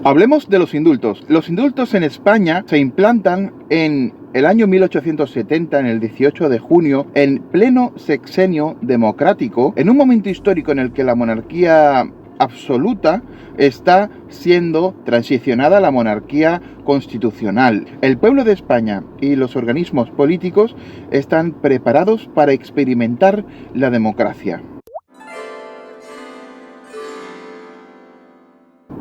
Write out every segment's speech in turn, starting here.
Hablemos de los indultos. Los indultos en España se implantan en el año 1870, en el 18 de junio, en pleno sexenio democrático, en un momento histórico en el que la monarquía absoluta está siendo transicionada a la monarquía constitucional. El pueblo de España y los organismos políticos están preparados para experimentar la democracia.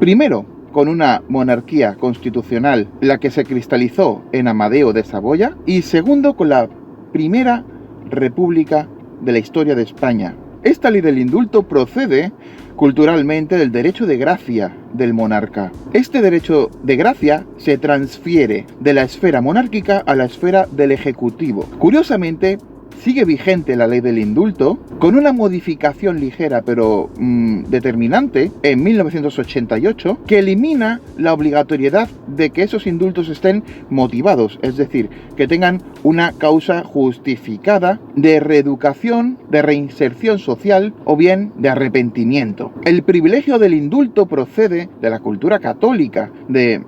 Primero, con una monarquía constitucional, la que se cristalizó en Amadeo de Saboya, y segundo, con la primera república de la historia de España. Esta ley del indulto procede culturalmente del derecho de gracia del monarca. Este derecho de gracia se transfiere de la esfera monárquica a la esfera del ejecutivo. Curiosamente, sigue vigente la ley del indulto, con una modificación ligera pero determinante en 1988, que elimina la obligatoriedad de que esos indultos estén motivados, es decir, que tengan una causa justificada de reeducación, de reinserción social o bien de arrepentimiento. El privilegio del indulto procede de la cultura católica, de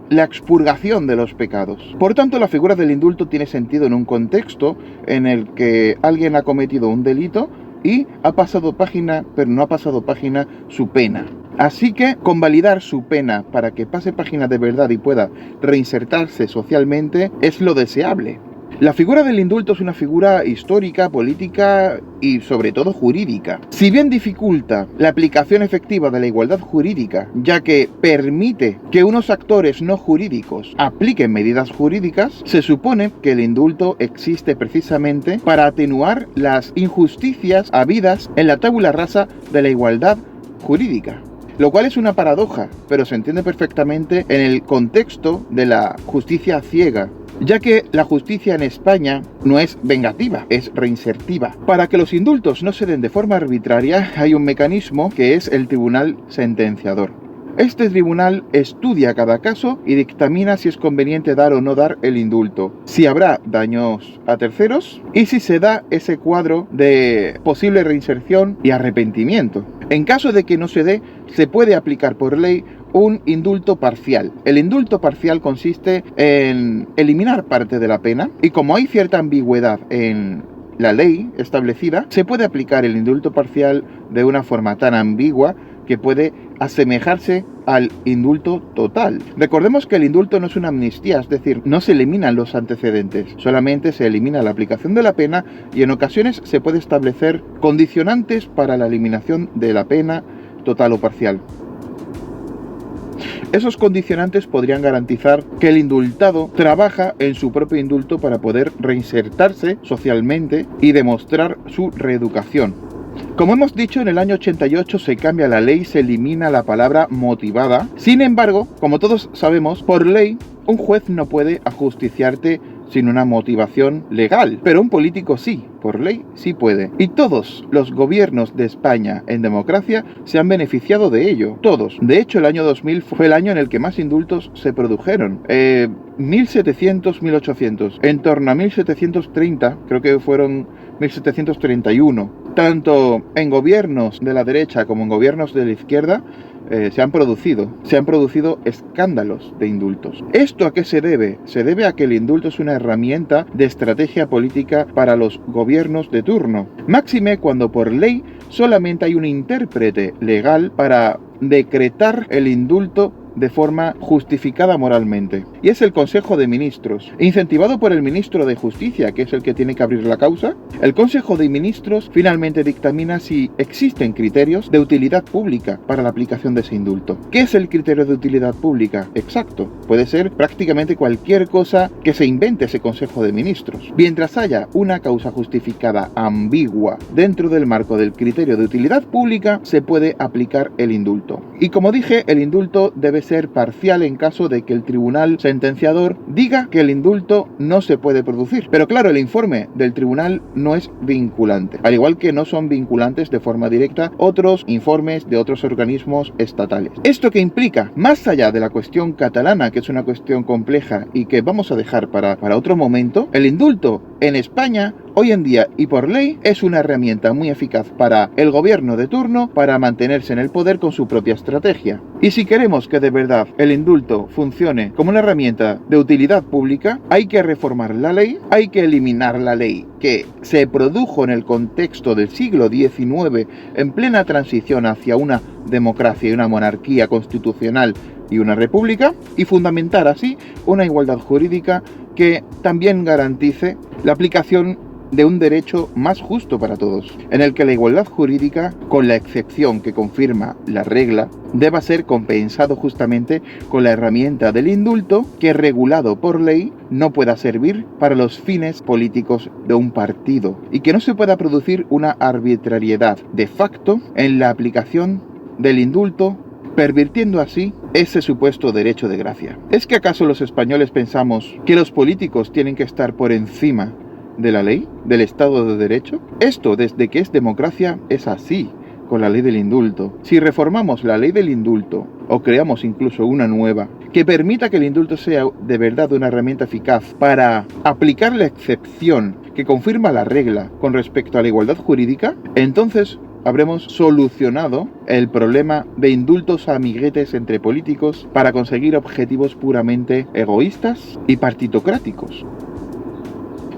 la expurgación de los pecados. Por tanto, la figura del indulto tiene sentido en un contexto en el que alguien ha cometido un delito y ha pasado página, pero no ha pasado página su pena. Así que convalidar su pena para que pase página de verdad y pueda reinsertarse socialmente es lo deseable. La figura del indulto es una figura histórica, política y sobre todo jurídica. Si bien dificulta la aplicación efectiva de la igualdad jurídica, ya que permite que unos actores no jurídicos apliquen medidas jurídicas, se supone que el indulto existe precisamente para atenuar las injusticias habidas en la tabula rasa de la igualdad jurídica. Lo cual es una paradoja, pero se entiende perfectamente en el contexto de la justicia ciega, ya que la justicia en España no es vengativa, es reinsertiva. Para que los indultos no se den de forma arbitraria, hay un mecanismo que es el tribunal sentenciador. Este tribunal estudia cada caso y dictamina si es conveniente dar o no dar el indulto, si habrá daños a terceros y si se da ese cuadro de posible reinserción y arrepentimiento. En caso de que no se dé, se puede aplicar por ley un indulto parcial. El indulto parcial consiste en eliminar parte de la pena y como hay cierta ambigüedad en la ley establecida, se puede aplicar el indulto parcial de una forma tan ambigua que puede asemejarse al indulto total. Recordemos que el indulto no es una amnistía, es decir, no se eliminan los antecedentes, solamente se elimina la aplicación de la pena y en ocasiones se puede establecer condicionantes para la eliminación de la pena total o parcial. Esos condicionantes podrían garantizar que el indultado trabaja en su propio indulto para poder reinsertarse socialmente y demostrar su reeducación. Como hemos dicho, en el año 88 se cambia la ley, se elimina la palabra motivada. Sin embargo, como todos sabemos, por ley, un juez no puede ajusticiarte sin una motivación legal, pero un político sí, por ley sí puede. Y todos los gobiernos de España en democracia se han beneficiado de ello, todos. De hecho, el año 2000 fue el año en el que más indultos se produjeron. 1700, 1800. En torno a 1730, creo que fueron 1731. Tanto en gobiernos de la derecha como en gobiernos de la izquierda se han producido escándalos de indultos. ¿Esto a qué se debe? Se debe a que el indulto es una herramienta de estrategia política para los gobiernos de turno. Máxime cuando por ley solamente hay un intérprete legal para decretar el indulto de forma justificada moralmente. Y es el Consejo de Ministros. Incentivado por el Ministro de Justicia, que es el que tiene que abrir la causa, el Consejo de Ministros finalmente dictamina si existen criterios de utilidad pública para la aplicación de ese indulto. ¿Qué es el criterio de utilidad pública? Exacto. Puede ser prácticamente cualquier cosa que se invente ese Consejo de Ministros. Mientras haya una causa justificada ambigua dentro del marco del criterio de utilidad pública, se puede aplicar el indulto. Y como dije, el indulto debe ser parcial en caso de que el tribunal sentenciador diga que el indulto no se puede producir. Pero claro, el informe del tribunal no es vinculante, al igual que no son vinculantes de forma directa otros informes de otros organismos estatales. ¿Esto qué implica? Más allá de la cuestión catalana, que es una cuestión compleja y que vamos a dejar para otro momento, el indulto en España hoy en día y por ley es una herramienta muy eficaz para el gobierno de turno para mantenerse en el poder con su propia estrategia. Y si queremos que de verdad el indulto funcione como una herramienta de utilidad pública, hay que reformar la ley, hay que eliminar la ley que se produjo en el contexto del siglo XIX en plena transición hacia una democracia y una monarquía constitucional y una república, y fundamentar así una igualdad jurídica que también garantice la aplicación de un derecho más justo para todos, en el que la igualdad jurídica, con la excepción que confirma la regla, deba ser compensado justamente con la herramienta del indulto que, regulado por ley, no pueda servir para los fines políticos de un partido y que no se pueda producir una arbitrariedad de facto en la aplicación del indulto, pervirtiendo así ese supuesto derecho de gracia. ¿Es que acaso los españoles pensamos que los políticos tienen que estar por encima de la ley, del Estado de Derecho? Esto, desde que es democracia, es así con la ley del indulto. Si reformamos la ley del indulto o creamos incluso una nueva que permita que el indulto sea de verdad una herramienta eficaz para aplicar la excepción que confirma la regla con respecto a la igualdad jurídica, entonces habremos solucionado el problema de indultos a amiguetes entre políticos para conseguir objetivos puramente egoístas y partitocráticos.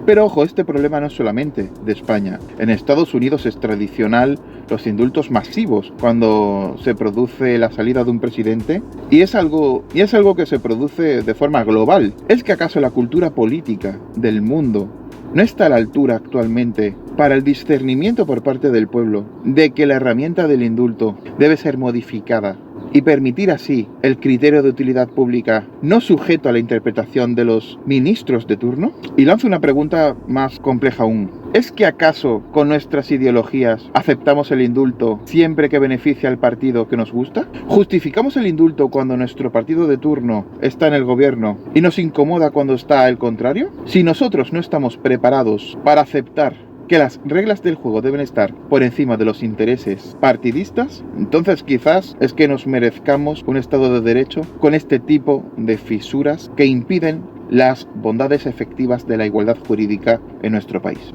Pero ojo, este problema no es solamente de España. En Estados Unidos es tradicional los indultos masivos cuando se produce la salida de un presidente y es algo que se produce de forma global. ¿Es que acaso la cultura política del mundo no está a la altura actualmente para el discernimiento por parte del pueblo de que la herramienta del indulto debe ser modificada y permitir así el criterio de utilidad pública no sujeto a la interpretación de los ministros de turno? Y lanzo una pregunta más compleja aún. ¿Es que acaso con nuestras ideologías aceptamos el indulto siempre que beneficia al partido que nos gusta? ¿Justificamos el indulto cuando nuestro partido de turno está en el gobierno y nos incomoda cuando está al contrario? Si nosotros no estamos preparados para aceptar que las reglas del juego deben estar por encima de los intereses partidistas, entonces quizás es que nos merezcamos un Estado de Derecho con este tipo de fisuras que impiden las bondades efectivas de la igualdad jurídica en nuestro país.